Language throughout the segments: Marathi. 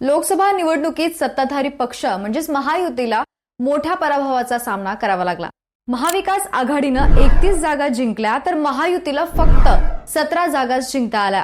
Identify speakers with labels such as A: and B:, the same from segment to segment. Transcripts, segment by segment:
A: लोकसभा निवडणुकीत सत्ताधारी पक्ष म्हणजेच महायुतीला मोठ्या पराभवाचा सामना करावा लागला। महाविकास आघाडीनं 31 जागा जिंकल्या तर महायुतीला फक्त 17 जागाच जिंकता आल्या।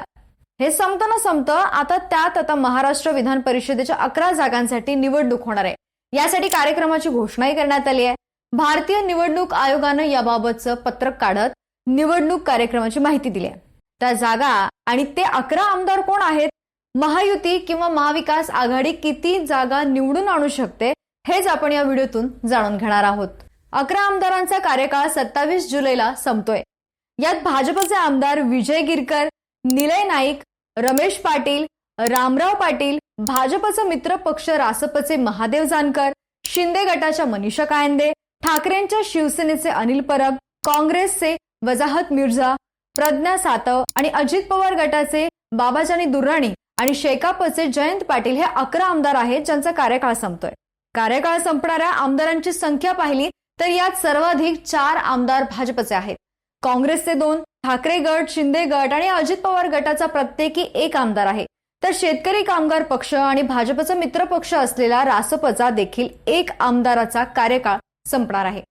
A: हे संपतं आता महाराष्ट्र विधान परिषदेच्या 11 जागांसाठी निवडणूक होणार आहे। यासाठी कार्यक्रमाची घोषणाही करण्यात आली आहे। भारतीय निवडणूक आयोगानं याबाबतचं पत्रक काढत निवडणूक कार्यक्रमाची माहिती दिली आहे। त्या जागा आणि ते 11 आमदार कोण आहेत, महायुती किंवा महाविकास आघाडी किती जागा निवडून आणू शकते, हेच आपण या व्हिडिओतून जाणून घेणार आहोत। 11 आमदारांचा कार्यकाळ 27 जुलैला संपतोय। यात भाजपचे आमदार विजय गिरकर, निलय नाईक, रमेश पाटील, रामराव पाटील, भाजपचा मित्र पक्ष रासपचे महादेव जानकर, शिंदे गटाच्या मनीषा कायंदे, ठाकरेंच्या शिवसेनेचे अनिल परब, काँग्रेसचे वजाहत मिर्झा, प्रज्ञा सातव आणि अजित पवार गटाचे बाबाजानी दुर्राणी आणि शेकापचे जयंत पाटील हे 11 आमदार आहेत ज्यांचा कार्यकाळ संपतोय। कार्यकाळ संपणाऱ्या आमदारांची संख्या पाहिली तर यात सर्वाधिक 4 आमदार भाजपचे आहेत। काँग्रेसचे 2, ठाकरे गट, शिंदे गट आणि अजित पवार गटाचा प्रत्येकी 1 आमदार आहे। तर शेतकरी कामगार पक्ष आणि भाजपचा मित्र पक्ष असलेला रासपचा देखील 1 आमदाराचा कार्यकाळ संपणार आहे।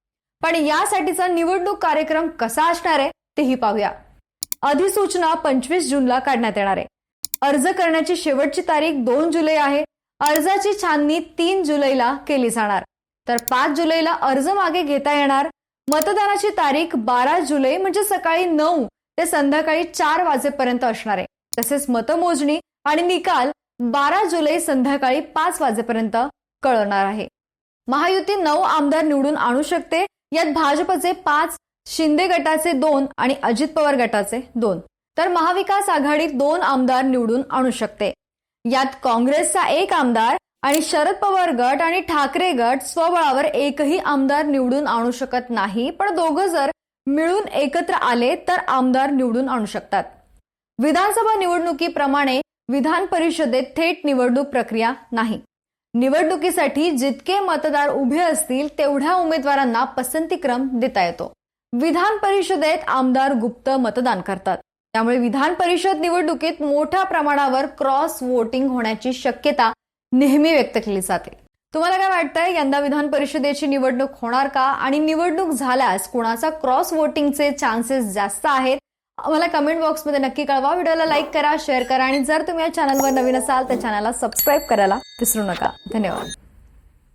A: पण यासाठीचा निवडणूक कार्यक्रम कसा असणार आहे तेही पाहूया। अधिसूचना 25 जूनला काढण्यात येणार आहे। अर्ज करण्याची शेवटची तारीख 2 जुलै आहे। अर्जाची छाननी 3 जुलैला केली जाणार, तर 5 जुलैला अर्ज मागे घेता येणार। मतदानाची तारीख 12 जुलै म्हणजे सकाळी 9 ते संध्याकाळी 4 वाजेपर्यंत असणार आहे। तसेच मतमोजणी आणि निकाल 12 जुलै संध्याकाळी 5 वाजेपर्यंत कळणार आहे। महायुती 9 आमदार निवडून आणू शकते। यात भाजपचे 5, शिंदे गटाचे 2 आणि अजित पवार गटाचे 2, तर महाविकास आघाडी 2 आमदार निवडून आणू शकते। यात काँग्रेसचा 1 आमदार आणि शरद पवार गट आणि ठाकरे गट स्वबळावर एकही आमदार निवडून आणू शकत नाही, पण दोघं जर मिळून एकत्र आले तर आमदार निवडून आणू शकतात। विधानसभा निवडणुकीप्रमाणे विधान परिषदेत थेट निवडणूक प्रक्रिया नाही। निवडणुकीसाठी जितके मतदार उभे असतील तेवढ्या उमेदवारांना पसंतीक्रम देता येतो। विधान परिषदेत आमदार गुप्त मतदान करतात, त्यामुळे विधान परिषद निवडणुकीत मोठ्या प्रमाणावर क्रॉस वोटिंग होण्याची शक्यता नेहमी व्यक्त केली जाते। तुम्हाला काय वाटतंय, यंदा विधान परिषदेची निवडणूक होणार का आणि निवडणूक झाल्यास कोणाचा क्रॉस वोटिंगचे चान्सेस जास्त आहेत? मला कमेंट बॉक्समध्ये नक्की कळवा। व्हिडिओला लाईक करा, शेअर करा आणि जर तुम्ही या चॅनलवर नवीन असाल तर चॅनलला सबस्क्राईब करायला विसरू नका। धन्यवाद।